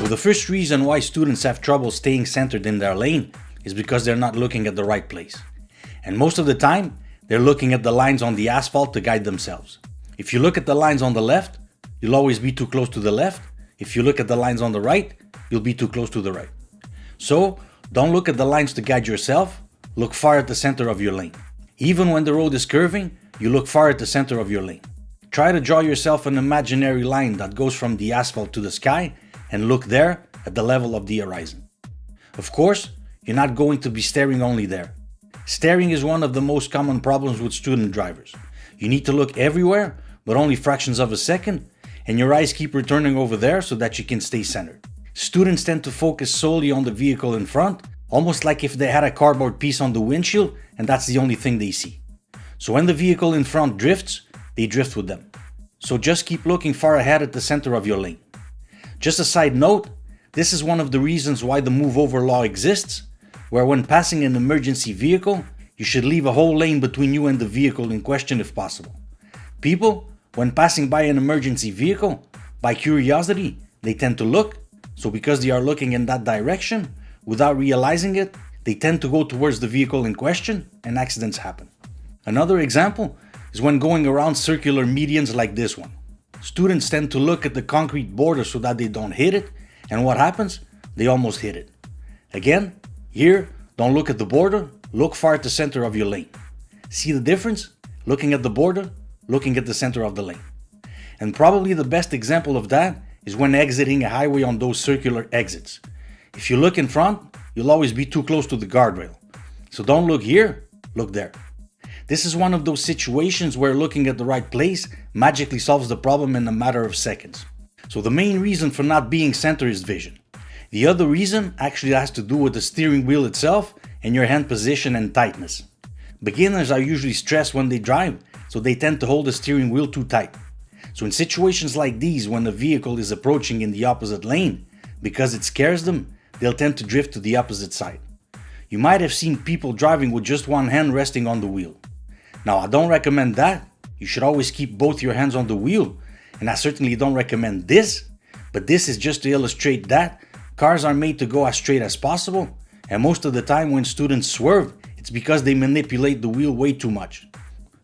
the first reason why students have trouble staying centered in their lane is because they're not looking at the right place. And most of the time, they're looking at the lines on the asphalt to guide themselves. If you look at the lines on the left, you'll always be too close to the left. If you look at the lines on the right, you'll be too close to the right. So, don't look at the lines to guide yourself, look far at the center of your lane. Even when the road is curving, you look far at the center of your lane. Try to draw yourself an imaginary line that goes from the asphalt to the sky and look there at the level of the horizon. Of course, you're not going to be staring only there. Staring is one of the most common problems with student drivers. You need to look everywhere, but only fractions of a second, and your eyes keep returning over there so that you can stay centered. Students tend to focus solely on the vehicle in front, almost like if they had a cardboard piece on the windshield and that's the only thing they see. So when the vehicle in front drifts, they drift with them. So just keep looking far ahead at the center of your lane. Just a side note, this is one of the reasons why the move over law exists, where when passing an emergency vehicle, you should leave a whole lane between you and the vehicle in question if possible. People, when passing by an emergency vehicle, by curiosity, they tend to look, so because they are looking in that direction, without realizing it, they tend to go towards the vehicle in question and accidents happen. Another example is when going around circular medians like this one. Students tend to look at the concrete border so that they don't hit it, and what happens? They almost hit it. Again, here, don't look at the border, look far at the center of your lane. See the difference? Looking at the border, looking at the center of the lane. And probably the best example of that is when exiting a highway on those circular exits. If you look in front, you'll always be too close to the guardrail. So don't look here, look there. This is one of those situations where looking at the right place magically solves the problem in a matter of seconds. So the main reason for not being centered is vision. The other reason actually has to do with the steering wheel itself and your hand position and tightness. Beginners are usually stressed when they drive, so they tend to hold the steering wheel too tight. So in situations like these, when the vehicle is approaching in the opposite lane, because it scares them, they'll tend to drift to the opposite side. You might have seen people driving with just one hand resting on the wheel. Now, I don't recommend that. You should always keep both your hands on the wheel, and I certainly don't recommend this, but this is just to illustrate that cars are made to go as straight as possible, and most of the time when students swerve, it's because they manipulate the wheel way too much.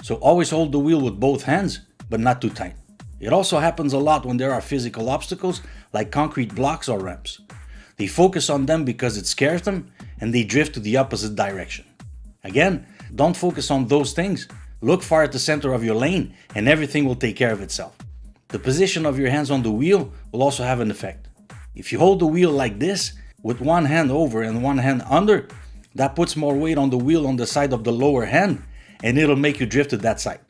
So always hold the wheel with both hands, but not too tight. It also happens a lot when there are physical obstacles like concrete blocks or ramps. They focus on them because it scares them, and they drift to the opposite direction. Again, don't focus on those things. Look far at the center of your lane, and everything will take care of itself. The position of your hands on the wheel will also have an effect. If you hold the wheel like this, with one hand over and one hand under, that puts more weight on the wheel on the side of the lower hand, and it'll make you drift to that side.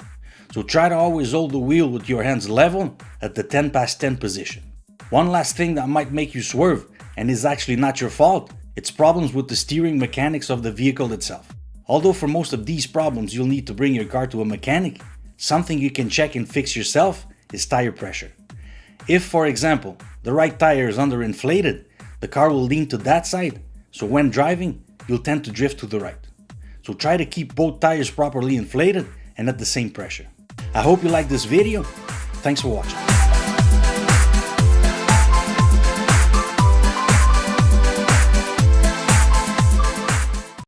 So try to always hold the wheel with your hands level at the 10 past 10 position. One last thing that might make you swerve, and is actually not your fault, it's problems with the steering mechanics of the vehicle itself. Although for most of these problems you'll need to bring your car to a mechanic, something you can check and fix yourself is tire pressure. If, for example, the right tire is underinflated, the car will lean to that side, so when driving, you'll tend to drift to the right. So try to keep both tires properly inflated and at the same pressure. I hope you liked this video. Thanks for watching.